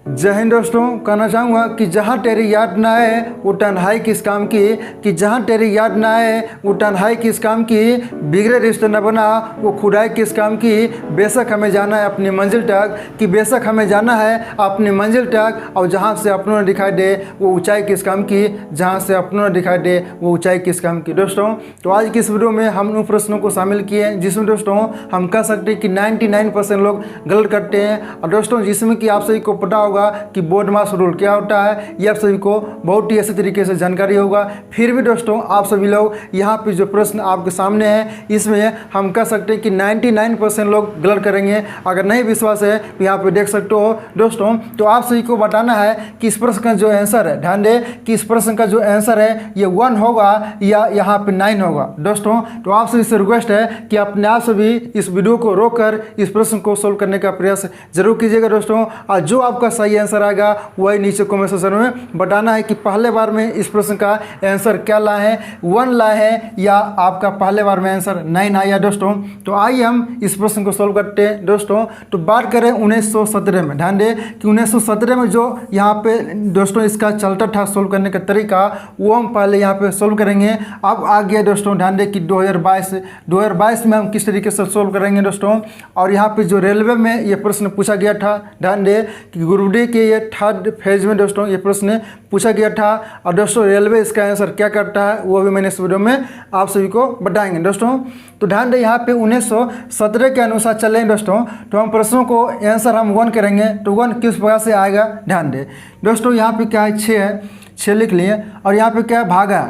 जय हिंद दोस्तों। कहना चाहूँगा कि जहाँ तेरी याद ना आए वो तन्हाई किस काम की, कि जहाँ तेरी याद ना आए वो तन्हाई किस काम की, बिगड़े रिश्ते न बना वो खुदाई किस काम की। बेशक हमें जाना है अपनी मंजिल तक, कि बेशक हमें जाना है अपनी मंजिल तक, और जहाँ से अपनों ने दिखाई दे वो ऊंचाई किस काम की, जहाँ से अपनों ने दिखाई दे वो ऊंचाई किस काम की। दोस्तों तो आज की इस वीडियो में हम उन प्रश्नों को शामिल किए हैं जिसमें दोस्तों हम कह सकते हैं कि 99% लोग गलत करते हैं, और दोस्तों जिसमें कि आप सभी को पता होगा कि बोर्ड मास रूल क्या होता है, ये आप सभी को बहुत ही अच्छे तरीके से जानकारी होगा। फिर भी दोस्तों आप सभी लोग यहाँ पे जो प्रश्न आपके सामने है इसमें हम कह सकते हैं कि 99% लोग गलत करेंगे। अगर नहीं विश्वास है तो यहाँ पे देख सकते हो दोस्तों। तो आप सभी को बताना है कि इस प्रश्न का जो आंसर है, ध्यान दे कि इस प्रश्न का जो आंसर है ये 1 होगा या यहाँ पे 9 होगा। दोस्तों तो आप सभी से रिक्वेस्ट है कि अपने आप सभी इस वीडियो को रोककर इस प्रश्न को सोल्व करने का प्रयास जरूर कीजिएगा दोस्तों। और जो आपका सही आंसर आएगा वही नीचे कमेंट सेक्शन में बताना है कि पहले बार में इस प्रश्न का आंसर क्या लाए हैं, 1 लाए हैं या आपका पहले बार में आंसर 9 आया। दोस्तों तो आइए हम इस प्रश्न को सोल्व करते हैं। दोस्तों तो बात करें 1917 में, ध्यान दें कि 1917 में जो यहाँ पे दोस्तों इसका चलता था सोल्व करने का तरीका, वो हम पहले यहाँ पे सोल्व करेंगे। अब आ गया दोस्तों ध्यान दें कि 2022 में हम किस तरीके से सोल्व करेंगे दोस्तों। और यहाँ पे जो रेलवे में ये प्रश्न पूछा गया था, ध्यान दें कि ग्रुप डी के ये 3rd फेज में दोस्तों ये प्रश्न पूछा गया था। और दोस्तों रेलवे इसका आंसर क्या करता है वो भी मैंने इस वीडियो में आप सभी को बताएंगे दोस्तों। तो ध्यान दें यहाँ पे 1917 के अनुसार चलें दोस्तों, तो हम प्रश्नों को आंसर हम 1 करेंगे। तो 1 किस प्रकार से आएगा, ध्यान दें दोस्तों। यहाँ पे क्या है 6 है, 6 लिख लिए, और यहाँ पे क्या है भागा,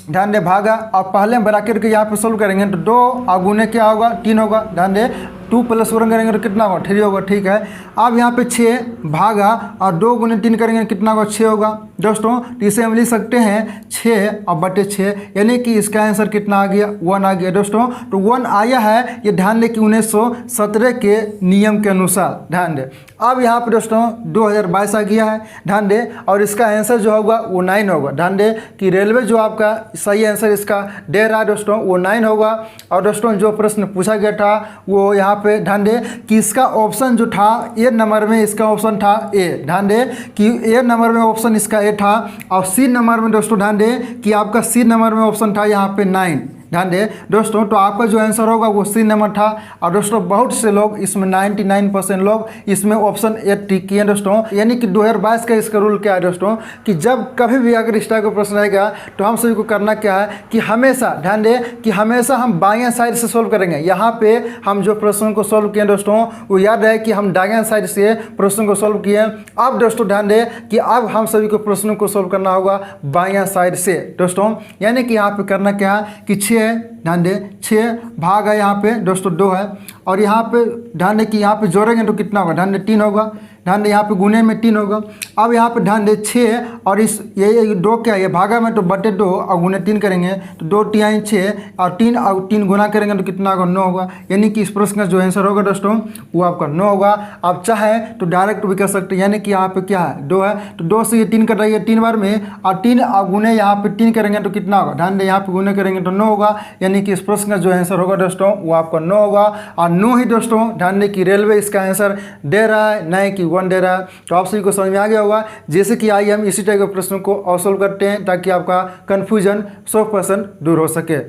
ध्यान दे भागा। और पहले हम ब्रैकेट के यहाँ पे सोल्व करेंगे तो 2 और गुने क्या होगा 3 होगा। ध्यान दे 2 + 1 करेंगे तो कितना होगा 3 होगा, ठीक है। अब यहाँ पे 6 भागा और 2 गुने 3 करेंगे कितना होगा 6 होगा दोस्तों। तो इसे हम लिख सकते हैं 6 और बटे 6, यानी कि इसका आंसर कितना आ गया 1 आ गया दोस्तों। तो 1 आया है, ये ध्यान दें कि 1917 के नियम के अनुसार। ध्यान दें अब यहाँ पे दोस्तों 2022 आ गया है, ध्यान दें, और इसका आंसर जो होगा वो 9 होगा। ध्यान दें कि रेलवे जो आपका सही आंसर इसका दे रहा है दोस्तों वो 9 होगा। और दोस्तों जो प्रश्न पूछा गया था वो यहाँ पे ध्यान दे कि इसका ऑप्शन जो था ए नंबर में, इसका ऑप्शन था ए। ध्यान दे कि ए नंबर में ऑप्शन इसका ए था, और सी नंबर में दोस्तों ध्यान दे कि आपका सी नंबर में ऑप्शन था यहाँ पे 9। ध्यान दे दोस्तों तो आपका जो आंसर होगा वो सी नंबर था। और दोस्तों बहुत से लोग इसमें 99% लोग इसमें ऑप्शन ए टिक किए दोस्तों। यानी कि 2022 का इसका रूल क्या है दोस्तों कि जब कभी भी अगर इस टाइप का प्रश्न आएगा तो हम सभी को करना क्या है कि हमेशा ध्यान दे कि हमेशा हम बाएं साइड से सोल्व करेंगे। यहाँ पे हम जो प्रश्न को सोल्व किए दोस्तों वो याद रहे कि हम दाएं साइड से प्रश्न को सोल्व किए। अब दोस्तों ध्यान दे कि अब हम सभी को प्रश्नों को सोल्व करना होगा बाएं साइड से दोस्तों। यानी कि यहाँ पे करना क्या है कि 6 ध्यान दे 6 भाग है यहाँ पे दोस्तों 2 है, और यहाँ पे ध्यान दे कि यहाँ पे जोड़ेंगे तो कितना होगा ध्यान दे 3 होगा। ध्यान दे यहाँ पे गुने में 3 होगा। अब यहाँ पे ध्यान दे 6 और इस ये 2 क्या है ये भागा में तो बटे 2 और गुने 3 करेंगे तो 2 तिहाई 6 और 3 गुना करेंगे तो कितना होगा 9 होगा। यानी कि इस प्रश्न का जो आंसर होगा दोस्तों वो आपका 9 होगा। आप चाहे तो डायरेक्ट भी कर सकते हैं, यानी कि यहाँ पे क्या है 2 है तो 2 से ये 3 कट रही है 3 बार में, और 3 और गुने यहाँ पे 3 करेंगे तो कितना होगा ध्यान दे यहाँ पे गुने करेंगे तो 9 होगा। यानी कि इस प्रश्न का जो आंसर होगा दोस्तों वो आपका 9 होगा। और 9 ही दोस्तों ध्यान दे कि रेलवे इसका आंसर दे रहा है, नहीं कि 1 दे रहा है। तो आप सभी को समझ में आ गया होगा। जैसे कि आइए हम इसी टाइप के प्रश्नों को और सोल्व करते हैं ताकि आपका कन्फ्यूजन 100% दूर हो सके।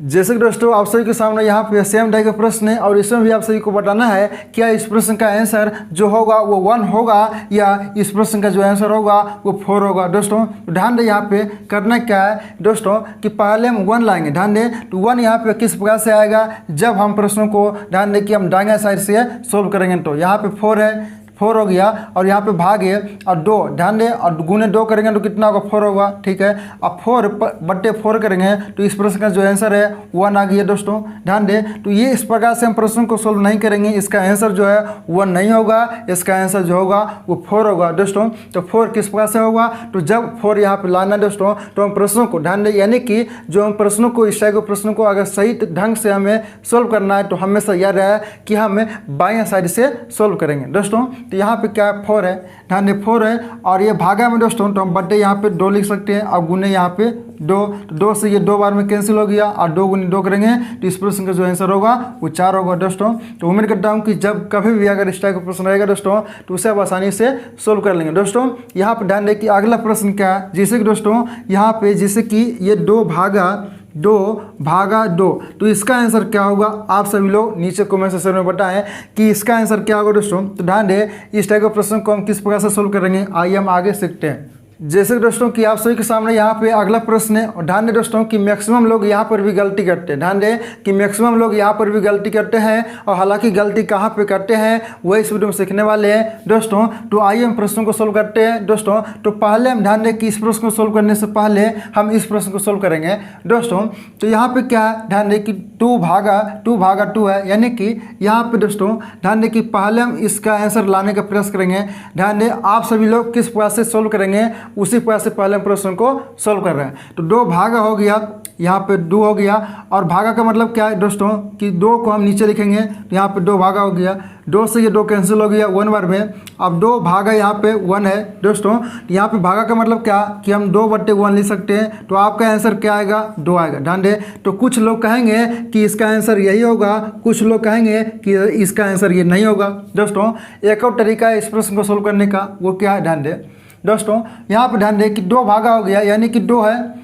जैसे कि दोस्तों आप सभी के सामने यहाँ पे सेम टाइप का प्रश्न है, और इसमें भी आप सभी को बताना है क्या इस प्रश्न का आंसर जो होगा वो 1 होगा या इस प्रश्न का जो आंसर होगा वो 4 होगा दोस्तों। तो ध्यान दें यहाँ पे करना क्या है दोस्तों कि पहले हम 1 लाएंगे। ध्यान दें तो 1 यहाँ पे किस प्रकार से आएगा जब हम प्रश्नों को ध्यान दें कि हम दाहिने साइड से सोल्व करेंगे। तो यहाँ पे 4 है, 4 हो गया, और यहाँ पे भागे और 2 ध्यान दें और गुने 2 करेंगे तो कितना होगा 4 होगा, ठीक है। अब 4 बट्टे 4 करेंगे तो इस प्रश्न का जो आंसर है 1 आ गया दोस्तों। ध्यान दें तो ये इस प्रकार से हम प्रश्न को सोल्व नहीं करेंगे, इसका आंसर जो है 1 नहीं होगा, इसका आंसर जो होगा वो 4 होगा दोस्तों। तो 4 किस प्रकार से होगा तो जब 4 यहाँ पे लाना दोस्तों तो हम प्रश्नों को ध्यान दें, यानी कि जो हम प्रश्नों को इस टाइप के प्रश्नों को अगर सही ढंग से हमें सोल्व करना है तो हमेशा याद रहे कि हमें बाएं साइड से सोल्व करेंगे दोस्तों। तो यहाँ पे क्या है 4 है, ध्यान दे 4 है। और ये भागा में दोस्तों तो हम बटे यहाँ पे 2 लिख सकते हैं और गुने यहाँ पे 2, तो 2 से ये 2 बार में कैंसिल हो गया और 2 गुने 2 करेंगे तो इस प्रश्न का जो आंसर होगा वो 4 होगा दोस्तों। तो उम्मीद करता हूँ कि जब कभी भी अगर इस टाइप का प्रश्न रहेगा दोस्तों तो उसे आप आसानी से सोल्व कर लेंगे दोस्तों। यहाँ पे ध्यान दें कि अगला प्रश्न क्या है, जैसे कि दोस्तों यहाँ पे जैसे कि ये 2 भागा 2, तो इसका आंसर क्या होगा आप सभी लोग नीचे कमेंट सेक्शन में बताएं कि इसका आंसर क्या होगा दोस्तों। तो ध्यान दें इस टाइप का प्रश्न को हम किस प्रकार से सोल्व करेंगे, आइए हम आगे सीखते हैं। जैसे कि दोस्तों कि आप सभी के सामने यहाँ पे अगला प्रश्न है और ध्यान दें दोस्तों कि मैक्सिमम लोग यहाँ पर भी गलती करते हैं। ध्यान दें कि मैक्सिमम लोग यहाँ पर भी गलती करते हैं और हालांकि गलती कहाँ पे करते हैं वही इस वीडियो में सीखने वाले हैं दोस्तों। तो आइए हम प्रश्नों को सोल्व करते हैं दोस्तों। तो पहले हम ध्यान दें कि इस प्रश्न को सोल्व करने से पहले हम इस प्रश्न को सोल्व करेंगे दोस्तों। तो यहाँ पे क्या है, ध्यान दें कि 2 भागा 2 है, यानी कि यहाँ पे दोस्तों ध्यान दें कि पहले हम इसका आंसर लाने का प्रयास करेंगे। ध्यान दें आप सभी लोग किस प्रकार से सोल्व करेंगे उसी प्रकार से पहले हम प्रश्न को सोल्व कर रहे हैं। तो 2 भागा हो गया, यहाँ पे 2 हो गया और भागा का मतलब क्या है दोस्तों कि 2 को हम नीचे लिखेंगे तो यहाँ पे 2 भागा हो गया, 2 से ये 2 कैंसिल हो गया 1 बार में। अब 2 भागा यहाँ पे 1 है दोस्तों, यहाँ पे भागा का मतलब क्या कि हम 2/1 लिख सकते हैं। तो आपका आंसर क्या आएगा, 2 आएगा। ध्यान दें तो कुछ लोग कहेंगे कि इसका आंसर यही होगा, कुछ लोग कहेंगे कि इसका आंसर ये नहीं होगा दोस्तों। एक और तरीका है इस प्रश्न को सोल्व करने का, वो क्या है ध्यान दें दोस्तों। यहाँ पे ध्यान दें कि 2 भागा हो गया यानी कि 2 है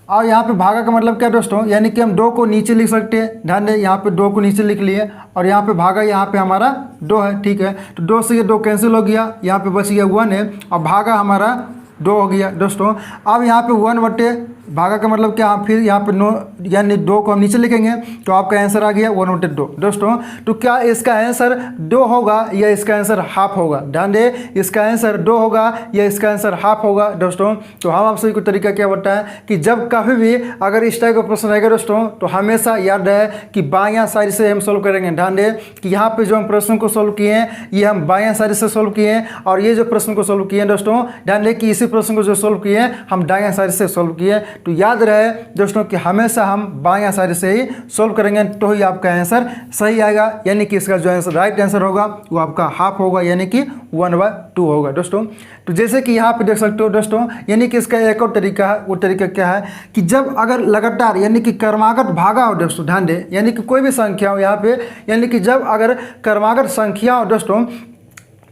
और यहाँ पे भागा का मतलब क्या दोस्तों, यानी कि हम 2 को नीचे लिख सकते हैं। ध्यान दें यहाँ पे 2 को नीचे लिख लिए और यहाँ पे भागा यहाँ पे हमारा 2 है, ठीक है। तो 2 से ये 2 कैंसिल हो गया, यहाँ पे बच गया 1 है और भागा हमारा 2 हो गया दोस्तों। अब यहाँ पे 1 भागा का मतलब क्या, फिर यहाँ पे 9 यानी 2 को हम नीचे लिखेंगे तो आपका आंसर आ गया 1/2 दोस्तों। तो क्या इसका आंसर 2 होगा या इसका आंसर हाफ होगा, ध्यान दे इसका आंसर 2 होगा या इसका आंसर हाफ होगा दोस्तों। तो हम आप सभी को तरीका क्या बताएं कि जब कभी भी अगर इस टाइप का प्रश्न रहेगा दोस्तों तो हमेशा याद रहे कि बायां साइड से हम सोल्व करेंगे। ध्यान दे कि यहाँ पे जो हम प्रश्न को सोल्व किए हैं ये हम बायां साइड से सोल्व किए हैं और ये जो प्रश्न को सोल्व किए हैं दोस्तों ध्यान दे कि इसी प्रश्न को जो सोल्व किए हैं हम दायां साइड से सोल्व किए। तो याद रहे दोस्तों कि हमेशा हम बायां साइड से ही सोल्व करेंगे तो ही आपका आंसर सही आएगा, यानी कि इसका जो आंसर राइट आंसर होगा वो आपका हाफ होगा यानी कि 1/2 होगा दोस्तों। तो जैसे कि यहाँ पे देख सकते हो दोस्तों, यानी कि इसका एक और तरीका है, वो तरीका क्या है कि जब अगर लगातार यानी कि क्रमागत भागा हो दोस्तों, ध्यान दे यानी कि कोई भी संख्या हो यहाँ पे, यानी कि जब अगर क्रमागत संख्या हो दोस्तों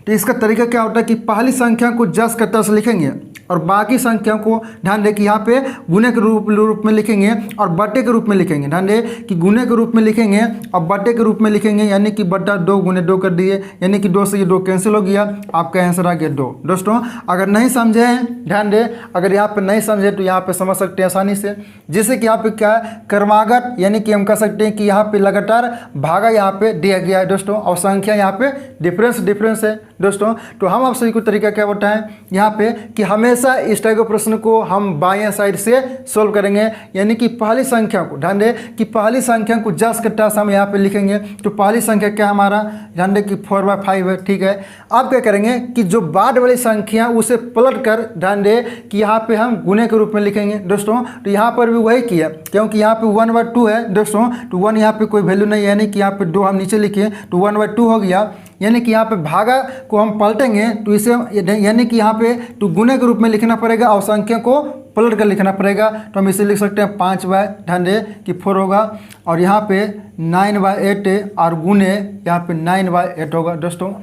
तो इसका तरीका क्या होता है कि पहली संख्या को जस के तस लिखेंगे और बाकी संख्याओं को ध्यान दें कि यहाँ पे गुने के रूप में लिखेंगे और बटे के रूप में लिखेंगे। ध्यान दें कि गुने के रूप में लिखेंगे और बटे के रूप में लिखेंगे, यानी कि बटा 2 गुने 2 कर दिए, यानी कि 2 से ये 2 कैंसिल हो गया, आपका आंसर आ गया 2 दोस्तों। अगर नहीं समझे ध्यान दें, अगर यहाँ पे नहीं समझे तो यहाँ पे समझ सकते हैं आसानी से। जैसे कि यहाँ पे क्या है क्रमागत, यानी कि हम कह सकते हैं कि यहाँ पे लगातार भागा यहाँ पे दिया गया है दोस्तों और संख्या यहाँ पे डिफरेंस है दोस्तों। तो हम आप सभी को तरीका क्या बताएं यहाँ पे कि हमेशा इस टाइप के प्रश्न को हम बाएं साइड से सोल्व करेंगे, यानी कि पहली संख्या को ध्यान दें कि पहली संख्या को जस के तस हम यहाँ पे लिखेंगे। तो पहली संख्या क्या हमारा, ध्यान दें कि 4/5 है, ठीक है। अब क्या करेंगे कि जो बाद वाली संख्या उसे पलट कर ध्यान दें कि यहाँ पे हम गुने के रूप में लिखेंगे दोस्तों। तो यहाँ पर भी वही किया क्योंकि यहाँ पे 1/2 है दोस्तों, तो 1 यहाँ पे कोई वैल्यू नहीं है, यानी कि यहाँ पे 2 हम नीचे लिखे तो 1/2 हो गया, यानी कि यहाँ पे भागा को हम पलटेंगे तो इसे यानी कि यहाँ पे तो गुने के रूप में लिखना पड़ेगा और संख्या को पलट कर लिखना पड़ेगा। तो हम इसे लिख सकते हैं 5 ध्यान दें कि 4 होगा और यहाँ पे 9/8 और गुने यहाँ पे 9/8 होगा दोस्तों।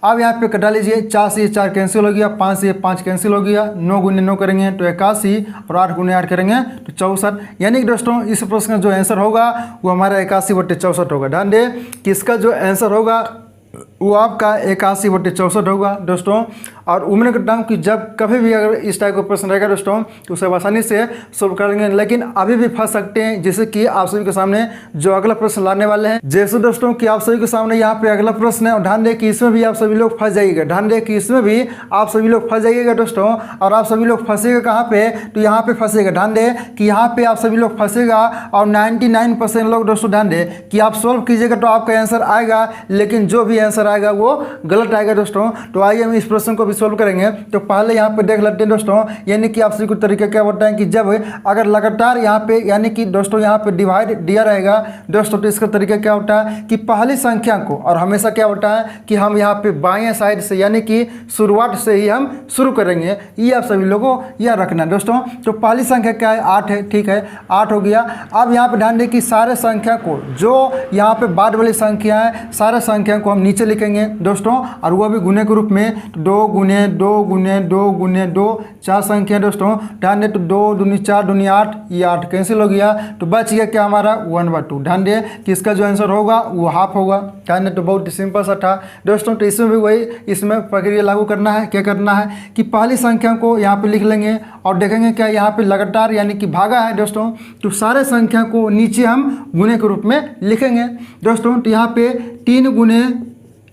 अब यहाँ पे कटा लीजिए, 4 से 4 कैंसिल हो गया, 5 से 5 कैंसिल हो गया, 9 गुने 9 करेंगे तो 81 और 8 गुने 8 करेंगे तो 64, यानी कि दोस्तों इस प्रश्न का जो आंसर होगा वो हमारा 81/64 होगा। ध्यान दें कि इसका जो आंसर होगा वो आपका 81/64 होगा दोस्तों। और उम्मीद करता हूँ कि जब कभी भी अगर इस टाइप का प्रश्न रहेगा दोस्तों तो उसे आसानी से सोल्व कर लेंगे, लेकिन अभी भी फंस सकते हैं। जैसे कि आप सभी के सामने जो अगला प्रश्न लाने वाले हैं, जैसे दोस्तों कि आप सभी के सामने यहाँ पे अगला प्रश्न है और ध्यान दें कि इसमें भी आप सभी लोग फंस जाइएगा। ध्यान दें कि इसमें भी आप सभी लोग फंस जाइएगा दोस्तों। और आप सभी लोग फंसेगा कहाँ पे, तो यहाँ पे फंसेगा। ध्यान दें कि यहाँ पे आप सभी लोग फंसेगा और 99% लोग दोस्तों ध्यान दें कि आप सोल्व कीजिएगा तो आपका आंसर आएगा, लेकिन जो भी आंसर आएगा वो गलत आएगा दोस्तों। तो आइए हम इस प्रश्न को भी सोल्व करेंगे। तो पहले यहाँ पे देख लेते हैं दोस्तों, यानी कि आप सभी को तरीका क्या होता है कि जब अगर लगातार यहाँ पे यानी कि दोस्तों यहाँ पे डिवाइड दिया रहेगा दोस्तों, तो इसका तरीका क्या होता है कि पहली संख्या को, और हमेशा क्या होता है कि हम यहाँ पे बाएं साइड से यानी कि शुरुआत से ही हम शुरू करेंगे। ये आप सभी लोगों को यह रखना है दोस्तों। तो पहली संख्या क्या है, 8 है, ठीक है, 8 हो गया। अब यहाँ पे ध्यान दें कि सारे संख्या को, जो यहाँ पे बाद वाली संख्या है, सारे संख्या को हम नीचे लिखेंगे दोस्तों, और वह भी गुने के रूप में। 2 गुने 2 गुने 2 गुने 2, 4 संख्या दोस्तों। ध्यान दें तो 2 दूनी 4 दूनी 8, ये 8 कैंसिल हो गया। तो बच गया क्या हमारा 1/2। ध्यान दें कि इसका जो आंसर होगा वो हाफ होगा। ध्यान दें तो बहुत सिंपल सा था दोस्तों। तो इसमें भी वही इसमें प्रक्रिया लागू करना है। क्या करना है कि पहली संख्या को यहाँ पे लिख लेंगे और देखेंगे क्या यहाँ पे लगातार यानी कि भागा है दोस्तों, तो सारे संख्या को नीचे हम गुने के रूप में लिखेंगे दोस्तों। तो यहाँ पे 3 गुने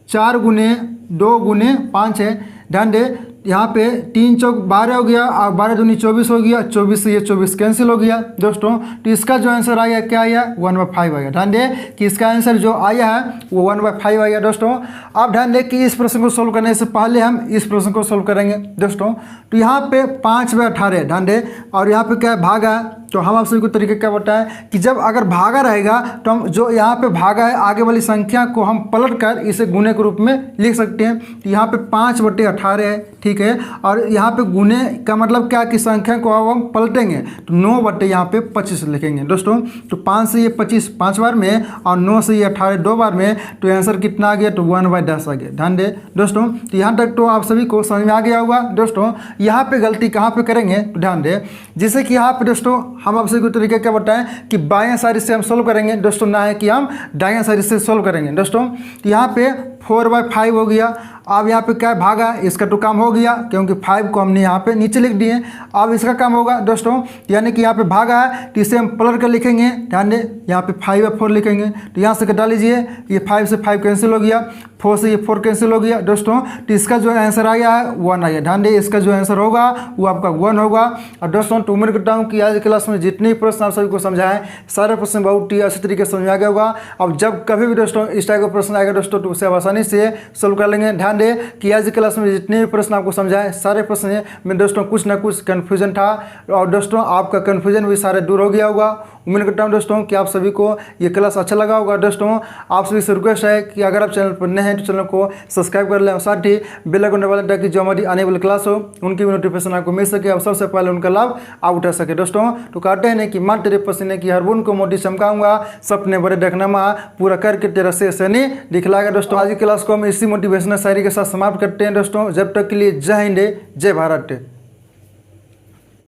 4 गुने 2 गुने 5 है। ध्यान दे यहाँ पे 3 चौक 12 हो गया और 12 दूनी 24 हो गया। 24 से ये 24 कैंसिल हो गया दोस्तों। तो इसका जो आंसर आया क्या आया 1/5 आया। ध्यान दे कि इसका आंसर जो आया है वो 1/5 आया दोस्तों। अब ध्यान दे कि इस प्रश्न को सोल्व करने से पहले हम इस प्रश्न को सोल्व करेंगे दोस्तों। तो यहाँ पे 5/18 ध्यान दे, और यहाँ पे क्या है भागा। तो हम आप सभी को तरीका क्या बताएं कि जब अगर भागा रहेगा तो हम जो यहाँ पे भागा है आगे वाली संख्या को हम पलट कर इसे गुने के रूप में लिख सकते हैं। तो यहाँ पे 5/18 है, ठीक है, और यहाँ पे गुने का मतलब क्या कि संख्या को अब हम पलटेंगे तो 9 यहाँ पे 25 लिखेंगे दोस्तों। तो 5 से ये 25 5 बार में और 9 से ये 18 2 बार में, तो आंसर कितना आ गया तो 1/10 आ गया। ध्यान दे दोस्तों। तो यहाँ तक तो आप सभी को समझ में आ गया होगा दोस्तों। यहाँ पे गलती कहाँ पे करेंगे तो ध्यान दे, जैसे कि यहाँ पे दोस्तों हम आप सभी को तरीका क्या बताएं कि बाएं साइड से हम सोल्व करेंगे दोस्तों, ना है कि हम दाएं साइड से सोल्व करेंगे दोस्तों। तो यहाँ पे 4/5 हो गया। अब यहाँ पे क्या है भागा, इसका तो काम हो गया क्योंकि 5 को हमने यहाँ पे नीचे लिख दिए। अब इसका काम होगा दोस्तों, यानी कि यहाँ पे भागा है तो इसे हम पलट कर लिखेंगे। ध्यान दें यहाँ पे 5/4 लिखेंगे। तो यहाँ से घटा लीजिए, ये 5 से 5 कैंसिल हो गया, 4 से ये 4 कैंसिल हो गया दोस्तों। तो इसका जो आंसर आया है 1 आया। ध्यान दें इसका जो आंसर होगा वो आपका 1 होगा। और दोस्तों तो उम्मीद करता हूँ कि आज क्लास में जितने प्रश्न आप सभी को समझाएं सारे प्रश्न बहुत ही अच्छे तरीके से समझ आ गया होगा। अब जब कभी भी दोस्तों इस टाइप का प्रश्न आएगा दोस्तों तो उसे आसानी से सोल्व कर लेंगे। ध्यान दें कि आज की क्लास में जितने भी प्रश्न आपको समझाएं सारे प्रश्न में दोस्तों कुछ ना कुछ कन्फ्यूजन था, और दोस्तों आपका कन्फ्यूजन भी सारे दूर हो गया होगा। उम्मीद करता हूं दोस्तों कि आप सभी को ये क्लास अच्छा लगा होगा। दोस्तों आप सभी से रिक्वेस्ट है कि अगर आप चैनल पर नए हैं तो चैनल को सब्सक्राइब कर लें और साथ ही बेल आइकन दबा लें ताकि जो हमारी आने वाली क्लास हो उनकी भी नोटिफिकेशन आपको मिल सके और सबसे पहले उनका लाभ आप उठा सके। दोस्तों तो कहते हैं कि माँ तेरे पसीने की हर बूंद को मोटी चमकाऊंगा, सपने बड़े देखना माँ पूरा करके तेरा से नहीं दिखलाएगा। दोस्तों आज की क्लास को हम इसी मोटिवेशनल शायरी के साथ समाप्त करते हैं दोस्तों। जब तक के लिए जय हिंद जय भारत।